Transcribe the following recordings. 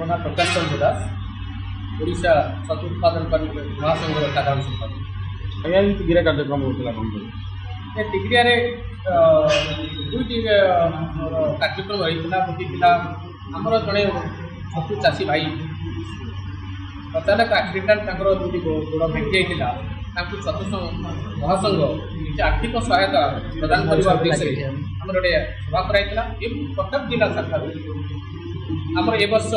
ମୋ ନାଁ ପ୍ରକାଶ ଚନ୍ଦ୍ର ଦାସ, ଓଡ଼ିଶା ଛତୁ ଉତ୍ପାଦନକାରୀ ମହାସଂଘର ସାଧାରଣ ସମ୍ପାଦକ। ଆଜ୍ଞା ଏଇ ଟିକିରା କାର୍ଯ୍ୟକ୍ରମ ହେଉଥିଲା କ'ଣ ଏ ଟିକିରିଆରେ ଦୁଇଟି କାର୍ଯ୍ୟକ୍ରମ ରହିଥିଲା। ଗୋଟିଏ ଥିଲା ଆମର ଜଣେ ଛତୁ ଚାଷୀ ଭାଇ ଅଚାନକ ଆକ୍ସିଡେଣ୍ଟ ତାଙ୍କର ଦୁଇଟି ଗୋଡ଼ ଭାଙ୍ଗି ଯାଇଥିଲା। ତାଙ୍କୁ ଛତୁ ମହାସଂଘ କିଛି ଆର୍ଥିକ ସହାୟତା ପ୍ରଦାନ କରିବା ଉଦ୍ଦେଶ୍ୟରେ ଆମର ଗୋଟେ ସଭା କରାଯାଇଥିଲା ଏବଂ କଟକ ଜିଲ୍ଲା ଶାଖାରୁ ଆମର ଏ ବର୍ଷ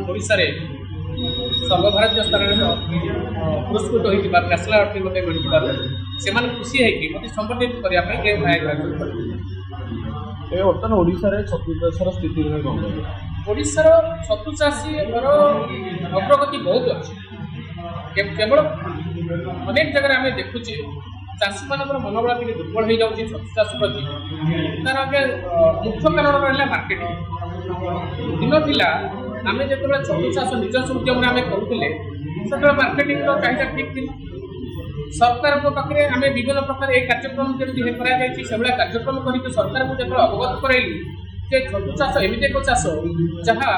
ଓଡ଼ିଶାରେ ସର୍ବଭାରତୀୟ ସ୍ତରରେ ପୁରସ୍କୃତ ହୋଇଥିବା ନ୍ୟାସନାଲ ଆୱାର୍ଡ଼ ମୋତେ ମିଳିଥିବାରୁ ସେମାନେ ଖୁସି ହେଇକି ମୋତେ ସମ୍ବର୍ଦ୍ଧିତ କରିବା ପାଇଁ ଏ ଆୟୋଜନ କରିଥିଲେ। ଏ ବର୍ତ୍ତମାନ ଓଡ଼ିଶାରେ ଛତୁ ଚାଷର ସ୍ଥିତି କ'ଣ କହିବେ? ଓଡ଼ିଶାର ଛତୁ ଚାଷୀଙ୍କର ଅଗ୍ରଗତି ବହୁତ ଅଛି। କେବଳ ଅନେକ ଜାଗାରେ ଆମେ ଦେଖୁଛେ ଚାଷୀମାନଙ୍କର ମନୋବଳ ଟିକେ ଦୁର୍ବଳ ହୋଇଯାଉଛି ଛତୁ ଚାଷ ପ୍ରତି। ତାର ଆଗେ ମୁଖ୍ୟ କାରଣ ରହିଲା ମାର୍କେଟିଂ। ଦିନ ଥିଲା ଆମେ ଯେତେବେଳେ ଛତୁ ଚାଷ ନିଜସ୍ୱ ଉଦ୍ୟମରେ ଆମେ କରୁଥିଲେ ସେତେବେଳେ ମାର୍କେଟିଂର ଚାହିଦା ଠିକ୍ ଥିଲା। ସରକାରଙ୍କ ପାଖରେ ଆମେ ବିଭିନ୍ନ ପ୍ରକାର ଏ କାର୍ଯ୍ୟକ୍ରମ ଯେମିତି କରାଯାଇଛି ସେଭଳିଆ କାର୍ଯ୍ୟକ୍ରମ କରିକି ସରକାରଙ୍କୁ ଯେତେବେଳେ ଅବଗତ କରାଇଲୁ ଯେ ଛତୁ ଚାଷ ଏମିତି ଏକ ଚାଷ ଯାହା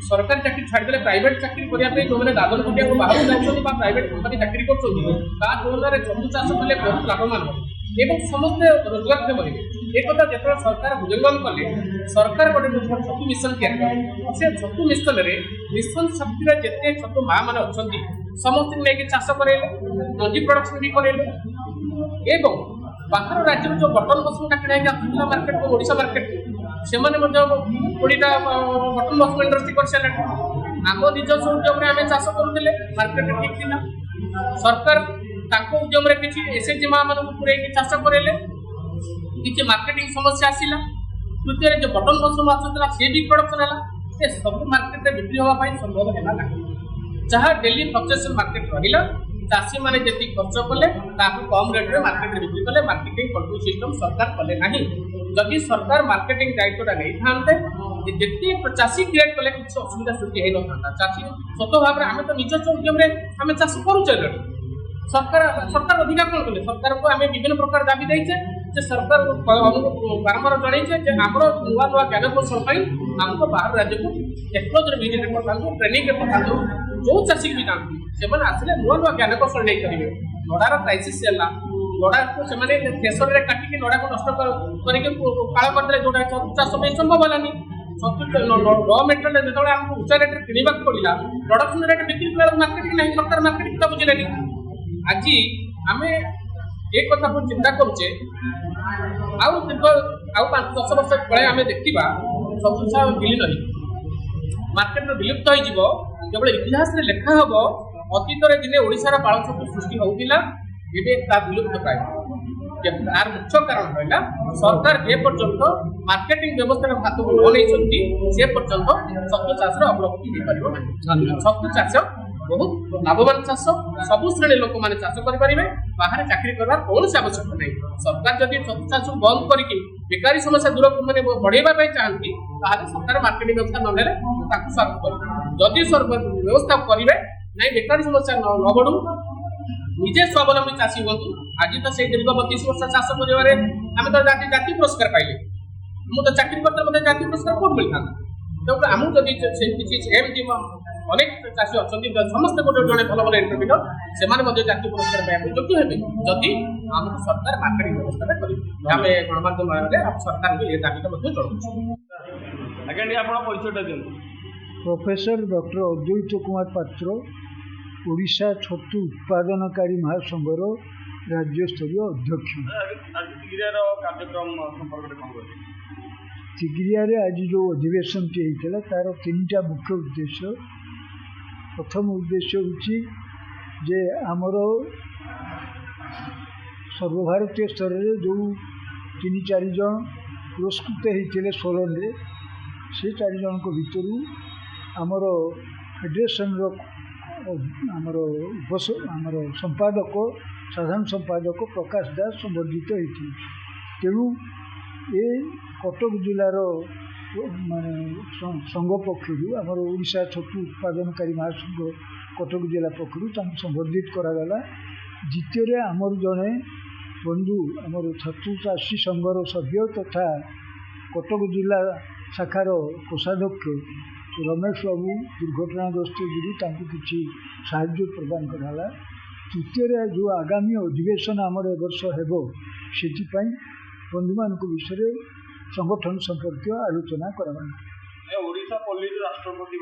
ସରକାରୀ ଚାକିରି ଛାଡ଼ିଦେଲେ ପ୍ରାଇଭେଟ ଚାକିରି କରିବା ପାଇଁ ଯେଉଁମାନେ ଦାଦନ ଖଟିବାକୁ ବାହାରକୁ ଯାଉଛନ୍ତି ବା ପ୍ରାଇଭେଟ କମ୍ପାନୀ ଚାକିରି କରୁଛନ୍ତି ତା ତୁଳନାରେ ଛତୁ ଚାଷ କଲେ ବହୁତ ଲାଭବାନ ହେବ ଏବଂ ସମସ୍ତେ ରୋଜଗାରକ୍ଷମ ହେବେ। ଏକଥା ଯେତେବେଳେ ସରକାର ହୃଦୟଙ୍ଗମ କଲେ ସରକାର ଗୋଟେ ଛତୁ ମିଶନ ତିଆରି କଲେ। ସେ ଛତୁ ମିଶନରେ ମିଶନ ଶକ୍ତିରେ ଯେତେ ଛତୁ ମା ମାନେ ଅଛନ୍ତି ସମସ୍ତଙ୍କୁ ନେଇକି ଚାଷ କରାଇଲେ, ମଞ୍ଜି ପ୍ରଡକ୍ସନ ବି କରାଇଲେ ଏବଂ ବାହାର ରାଜ୍ୟରୁ ଯେଉଁ ବଟନ ମସରୁମଟା କିଣା ହେଇକି ଆସୁଥିଲା ମାର୍କେଟକୁ ଓଡ଼ିଶା ମାର୍କେଟକୁ ସେମାନେ ମଧ୍ୟ 20ଟା ବଟନ ମସରୁମ ଇଣ୍ଡଷ୍ଟ୍ରି କରିସାରିଲେଣି। ଆମ ନିଜସ୍ୱ ଉଦ୍ୟମରେ ଆମେ ଚାଷ କରୁଥିଲେ, ମାର୍କେଟ ଠିକ୍ ଥିଲା। ସରକାର ତାଙ୍କ ଉଦ୍ୟମରେ କିଛି ଏସ୍ଏଚ୍ଜି ମା ମାନଙ୍କୁ ପୁରେଇକି ଚାଷ କରାଇଲେ, କିଛି ମାର୍କେଟିଂ ସମସ୍ୟା ଆସିଲା। ତୃତୀୟରେ ଯେଉଁ ବଟନ ମସରୁମ ଆସୁଥିଲା ସିଏ ବି ପ୍ରଡକ୍ସନ ହେଲା। ସେ ସବୁ ମାର୍କେଟରେ ବିକ୍ରି ହେବା ପାଇଁ ସମ୍ଭବ ହେଲା ନାହିଁ। ଯାହା ଡେଲି ଫ୍ଲକ୍ଚୁଏସନ ମାର୍କେଟ ରହିଲା, ଚାଷୀମାନେ ଯେତିକି ଖର୍ଚ୍ଚ କଲେ ତାକୁ କମ୍ ରେଟ୍ରେ ମାର୍କେଟରେ ବିକ୍ରି କଲେ। ମାର୍କେଟିଂ କଣ୍ଟ୍ରୋଲ ସିଷ୍ଟମ ସରକାର କଲେ ନାହିଁ। ଯଦି ସରକାର ମାର୍କେଟିଂ ଦାୟିତ୍ୱଟା ନେଇଥାନ୍ତେ ଯେତିକି ଚାଷୀ କ୍ରିଏଟ୍ କଲେ କିଛି ଅସୁବିଧା ସୃଷ୍ଟି ହେଇନଥାନ୍ତା। ଚାଷୀ ସ୍ୱତଃ ଭାବରେ ଆମେ ତ ନିଜସ୍ୱ ଉଦ୍ୟମରେ ଆମେ ଚାଷ କରୁଛେ। ସରକାର ଅଧିକା କ'ଣ କଲେ? ସରକାରକୁ ଆମେ ବିଭିନ୍ନ ପ୍ରକାର ଦାବି ଦେଇଛେ ଯେ ସରକାର ଆମକୁ ବାରମ୍ବାର ଜଣେଇଛେ ଯେ ଆମର ନୂଆ ନୂଆ ଜ୍ଞାନକୌଶଳ ପାଇଁ ଆମକୁ ବାହାର ରାଜ୍ୟକୁ ଟେକ୍ନୋଲୋଜିର ଭିଜିଟ୍ରେ ପଠାନ୍ତୁ, ଟ୍ରେନିଂରେ ପଠାନ୍ତୁ। ଯେଉଁ ଚାଷୀ ବି ଯାଆନ୍ତି ସେମାନେ ଆସିଲେ ନୂଆ ନୂଆ ଜ୍ଞାନକୌଶଳ ନେଇପାରିବେ। ନଡ଼ାର କ୍ରାଇସିସ୍ ହେଲା, ନଡ଼ାକୁ ସେମାନେ ଫେସରରେ କାଟିକି ନଡ଼ାକୁ ନଷ୍ଟ କରିକି ପାଳ କରିଦେଲେ, ଯେଉଁଟା ଛତୁ ଚାଷ ପାଇଁ ସମ୍ଭବ ହେଲାନି। ଛତୁ ର ମେଟେରିଆଲ ଯେତେବେଳେ ଆମକୁ ଉଚ୍ଚା ରେଟ୍ରେ କିଣିବାକୁ ପଡ଼ିଲା, ପ୍ରଡକ୍ସନ ରେଟ୍ ବିକ୍ରି କଲା ମାର୍କେଟିଂ ନାହିଁ, ସରକାର ମାର୍କେଟିଂ ତ ବୁଝିଲେନି। ଆଜି ଆମେ ଏ କଥାକୁ ଚିନ୍ତା କରୁଛେ ଆଉ 5-10 ବର୍ଷ ତଳେ ଆମେ ଦେଖିବା ଛତୁ ଚାଷ ବିଲୀନ ହେଇଯିବ, ମାର୍କେଟରେ ବିଲୁପ୍ତ ହେଇଯିବ। କେବଳ ଇତିହାସରେ ଲେଖା ହେବ ଅତୀତରେ ଦିନେ ଓଡ଼ିଶାର ପାଳ ଛତୁ ସୃଷ୍ଟି ହେଉଥିଲା, ଏବେ ତା ବିଲୁପ୍ତ ପ୍ରାୟ। ତାର ମୁଖ୍ୟ କାରଣ ରହିଲା ସରକାର ଯେ ପର୍ଯ୍ୟନ୍ତ ମାର୍କେଟିଂ ବ୍ୟବସ୍ଥାର ହାତକୁ ନ ନେଇଛନ୍ତି ସେ ପର୍ଯ୍ୟନ୍ତ ଛତୁ ଚାଷର ଅଗ୍ରଗତି ହୋଇପାରିବ ନାହିଁ। ଛତୁ ଚାଷ ବହୁତ ଲାଭବାନ ଚାଷ, ସବୁ ଶ୍ରେଣୀର ଲୋକମାନେ ଚାଷ କରିପାରିବେ, ବାହାରେ ଚାକିରି କରିବାର କୌଣସି ଆବଶ୍ୟକତା ନାହିଁ। ସରକାର ଯଦି ଛତୁ ଚାଷକୁ ବନ୍ଦ କରିକି ବେକାରୀ ସମସ୍ୟା ଦୂର ବଢ଼େଇବା ପାଇଁ ଚାହାନ୍ତି ତାହେଲେ ସରକାର ମାର୍କେଟିଂ ବ୍ୟବସ୍ଥା ନ ନେଲେ ତାକୁ ସ୍ୱାଗତ କରିବେ। ଯଦି ବ୍ୟବସ୍ଥା କରିବେ ନାଇଁ ବେକାରୀ ସମସ୍ୟା ନ ବଢ଼ୁ, ନିଜେ ସ୍ୱାବଲମ୍ବୀ ଚାଷୀ ହୁଅନ୍ତୁ। ଆଜି ତ ସେଇ ଦୀର୍ଘ 32 ବର୍ଷ ଚାଷ କରିବାରେ ଆମେ ତ ଜାତୀୟ ପୁରସ୍କାର ପାଇଲେ। ମୁଁ ତ ଚାକିରି କରିଥିଲେ ମୋତେ ଜାତୀୟ ପୁରସ୍କାର କୋଉଠି ମିଳିଥାନ୍ତା? ତେଣୁ ଆମକୁ ଯଦି କିଛି ଏମିତି ଅନେକ ଚାଷୀ ଅଛନ୍ତି ସମସ୍ତେ ଗୋଟେ ଜଣେ ଭଲ ଭଲ ଏଣ୍ଟରପ୍ରିନର ସେମାନେ ମଧ୍ୟ ଜାତୀୟ ପୁରସ୍କାର ପାଇବାକୁ ଯୋଗ୍ୟ ହେବେ ଯଦି ଆମକୁ ସରକାର ମାର୍କେଟିଂ ବ୍ୟବସ୍ଥାଟା କରିବେ। ଆମେ ଗଣମାଧ୍ୟମ ମାଧ୍ୟମରେ ସରକାରଙ୍କୁ ଏ ଦାବିଟା ମଧ୍ୟ ଜଣାଉଛୁ। ଆଜ୍ଞା ଟିକେ ଆପଣ ପରିଚୟଟା ଦିଅନ୍ତୁ। ପ୍ରୋଫେସର ଡକ୍ଟର ଅଦ୍ୱୈତ କୁମାର ପାତ୍ର, ଓଡ଼ିଶା ଛତୁ ଉତ୍ପାଦନକାରୀ ମହାସଂଘର ରାଜ୍ୟସ୍ତରୀୟ ଅଧ୍ୟକ୍ଷ। ଟିକିରିଆର କାର୍ଯ୍ୟକ୍ରମ ସମ୍ପର୍କରେ କ'ଣ କହିବେ? ଟିକିରିଆରେ ଆଜି ଯେଉଁ ଅଧିବେଶନଟି ହେଇଥିଲା ତାର 3ଟା ମୁଖ୍ୟ ଉଦ୍ଦେଶ୍ୟ। ପ୍ରଥମ ଉଦ୍ଦେଶ୍ୟ ହେଉଛି ଯେ ଆମର ସର୍ବଭାରତୀୟ ସ୍ତରରେ ଯେଉଁ 3-4 ଜଣ ପୁରସ୍କୃତ ହେଇଥିଲେ ସୋଲନରେ, ସେ 4 ଜଣଙ୍କ ଭିତରୁ ଆମର ଫେଡେରେସନର ଆମର ସମ୍ପାଦକ ସାଧାରଣ ସମ୍ପାଦକ ପ୍ରକାଶ ଦାସ ସମ୍ବର୍ଦ୍ଧିତ ହେଇଥିଲେ। ତେଣୁ ଏ କଟକ ଜିଲ୍ଲାର ମାନେ ସଂଘ ପକ୍ଷରୁ ଆମର ଓଡ଼ିଶା ଛତୁ ଉତ୍ପାଦନକାରୀ ମହାସଂଘ କଟକ ଜିଲ୍ଲା ପକ୍ଷରୁ ତାଙ୍କୁ ସମ୍ବର୍ଦ୍ଧିତ କରାଗଲା। ଦ୍ୱିତୀୟରେ ଆମର ଜଣେ ବନ୍ଧୁ ଆମର ଛତୁ ଚାଷୀ ସଂଘର ସଭ୍ୟ ତଥା କଟକ ଜିଲ୍ଲା ଶାଖାର କୋଷାଧ୍ୟକ୍ଷ रमेश बाबू दुर्घटनाग्रस्त जो किसी साहाय्य प्रदान कराला। तृतीय जो आगामी अधिवेशन आमर ए वर्ष हेबो सेथिपाई बंधु मान विषय संगठन संपर्क आलोचना करा। ओडिशा पल्ली राष्ट्रपति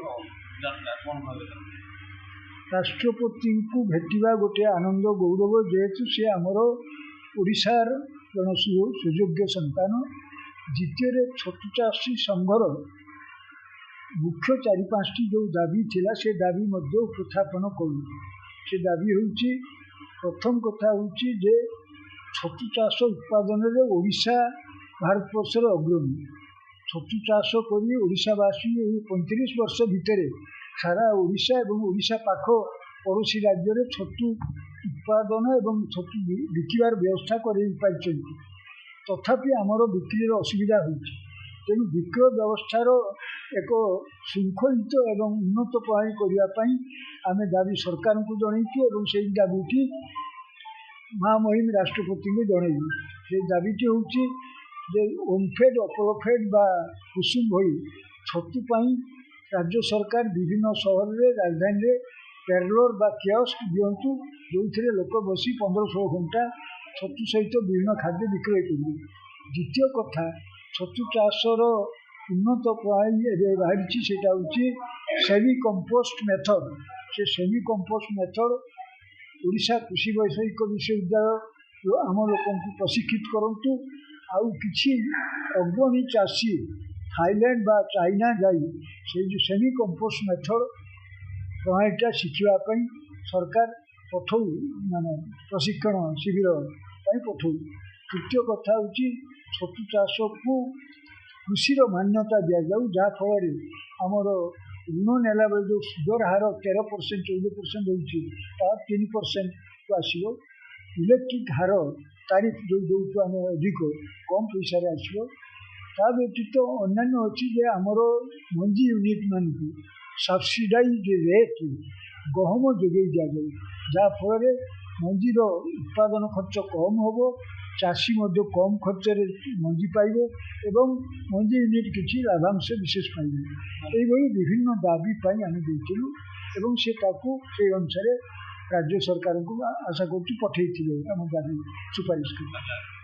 राष्ट्रपति को भेटिबा गोटे आनंद गौरव जेहेतु सी आमर ओडिशार जन सुयोग्य संतान। द्वितीय छतु चाषी संघर मुख्य 4-5टी जो दाबी थिला से दाबी मध्य उपस्थापन करूँ। से दाबी होउची प्रथम कथा होउची जे छतु चाष उत्पादन रे ओडिशा भारतवर्षर अग्रणी। छतु चाष करी ओडिशावासी 35 वर्ष भितर सारा ओडिशा एवं ओडिशा पाख पड़ोशी राज्य में छतु उत्पादन एवं छतु बिकिबार व्यवस्था कर। तथापि आमर बिक्री असुविधा होती। तेणु विक्रय व्यवस्थार एक शृंखलित एवं उन्नत प्रणाली करने आम दाबी सरकार को जनईचु और से दाबीटी महामहिम राष्ट्रपति को जनइबू। से दाबीटी हूँ ओमफेड अपरफेड बा कुसुम भई छतुपाई राज्य सरकार विभिन्न सहर में राजधानी में पैरोलर बा कियोस्क दिंतु जो थे लोक बसी 15-16 घंटा छतु सहित विभिन्न खाद्य विक्रय करेंगे। द्वितीय कथा छतु चाषर उन्नत प्रणाली बाहरी से सेमी कंपोस्ट मेथड। से सेमी कंपोस्ट मेथड ओडिशा कृषि वैषयिक विश्वविद्यालय आम लोक प्रशिक्षित करूँ। आउ किसी अग्रणी चाषी थाईलैंड बा चाइना जाई से जो सेमी कंपोस्ट मेथड प्रणालीटा शिखापी सरकार पठौ माने प्रशिक्षण शिविर पठौ। तृतीय कथा हूँ छतु चाष को कृषि मान्यता दि जाऊ जहाँफल आमर ऋण नेला बेले जो सुधर हार 13% 14% हो 3% को आसो। इलेक्ट्रिक हार तारीफ जो जो आम अधिक कम पैसा आसो। ता व्यतीत अन्य अच्छी आमर मंजी यूनिट मान सब्सिडाइज रेट गहम जोगे दि जाए जहाँफल मंजीर उत्पादन खर्च कम हम चाषी कम खर्च मंजी पाइबे एवं मंजी यूनिट किसी लाभांश विशेष पाइबे। यही विभिन्न दाबी आम देलु एवं से अनुसार राज्य सरकार को आशा कर पठे आम दाबी सुपारिश कर।